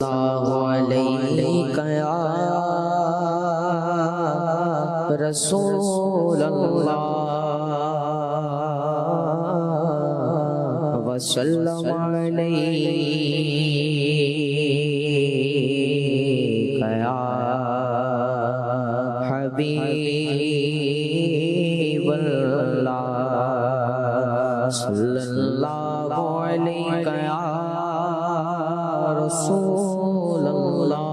علیک یا رسول اللہ وسلم علیک یا حبیب اللہ صلی اللہ علیک یا رسول اللہ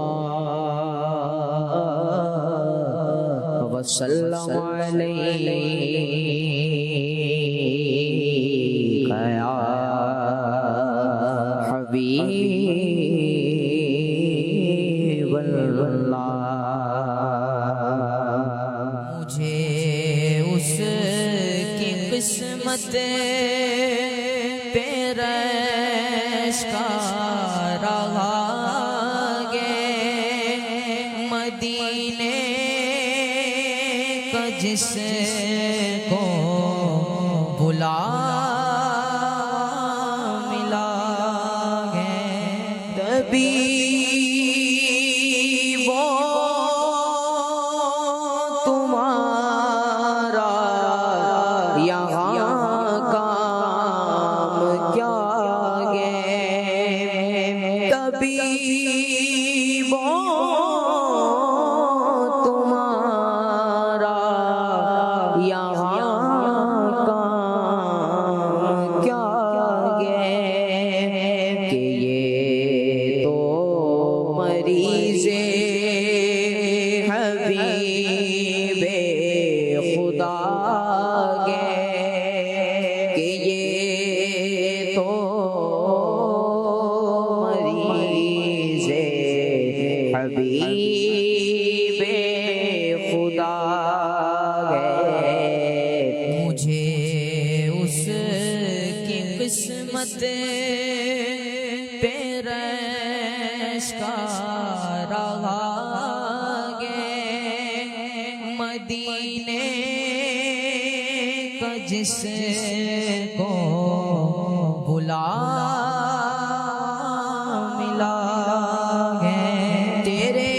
وسلم علیک یا حبیب اللہ۔ مجھے اس کی قسمت پیرش کا رہا گے، مدینے کا جس کو بلا ملا گے، تبھی وہ تمہارا یہاں کام کیا گے، تبھی وہ تمہارا یہاں کام کیا گے، کہ یہ تو مریض حبیب خدا گے، کہ یہ تو مریض حبیب خدا گے۔ مجھے اس کی قسمت پیرش کا رہا گے، مدینے کا جس کو بلا ملا گے، تیرے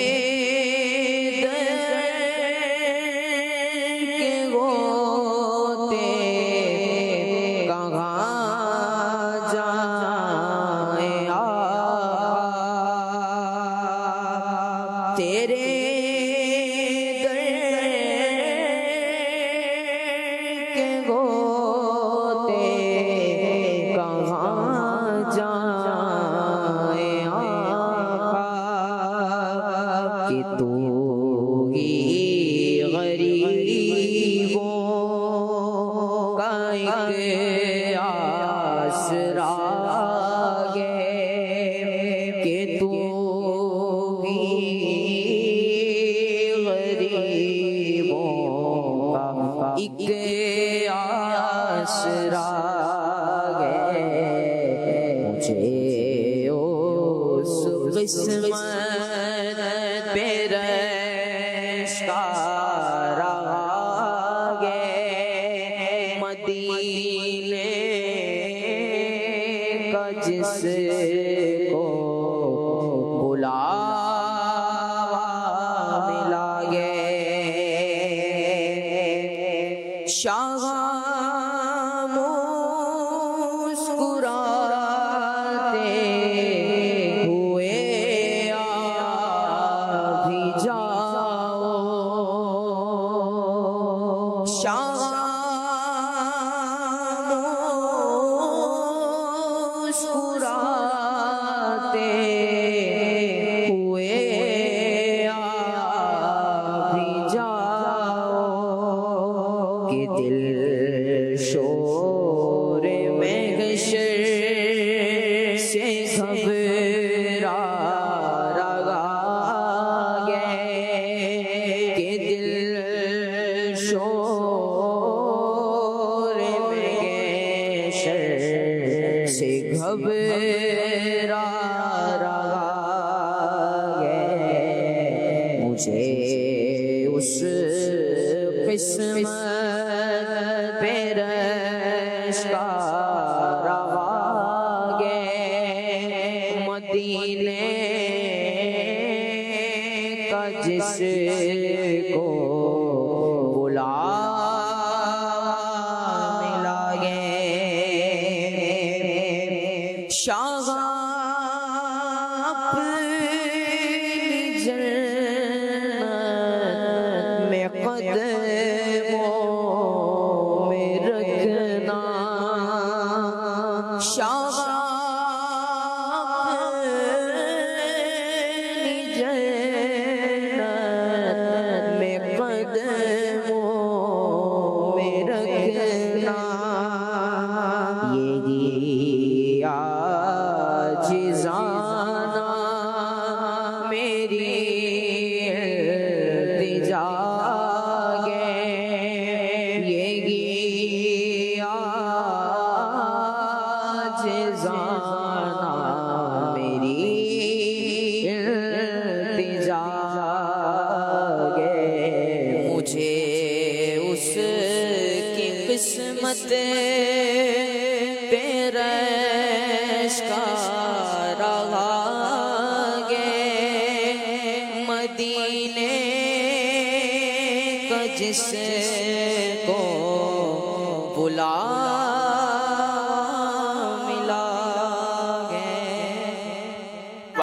در کے ہوتے کہاں جائیں آپ، تیرے در کے ہوتے کہاں جائیں آپ، کہ تو ہی غریبوں کا ایک آسرا گے، کہ تو ہی غریبوں کا ایک آسرا گے۔ مجھے اس قسمت پیرش کا رہا گے، مدینے کا جس کو بلاوا ملا گے، شاہ مسکراتے ہوئے آ بھی جاؤ، شاہ مسکراتے ہوئے آ بھی جاؤ، کہ دل شور محشر سے گھبرا رہا گے، کہ دل شور محشر سے گھبرا رہا گے۔ مجھے اس قسمت پیرش کا رہا گے، مدینے کا جس کو بلا ملا گے شاہ اپنی جنت میں قدموں میں رکھنا شاہ اپنی جنت میں قدموں میں رکھنا یہی عاجزانہ میری التجا ہے یہی عاجزانہ میری التجا ہے مجھے اس کی قسمت پیرش کا رہا گے مدینے کا جس کو بلا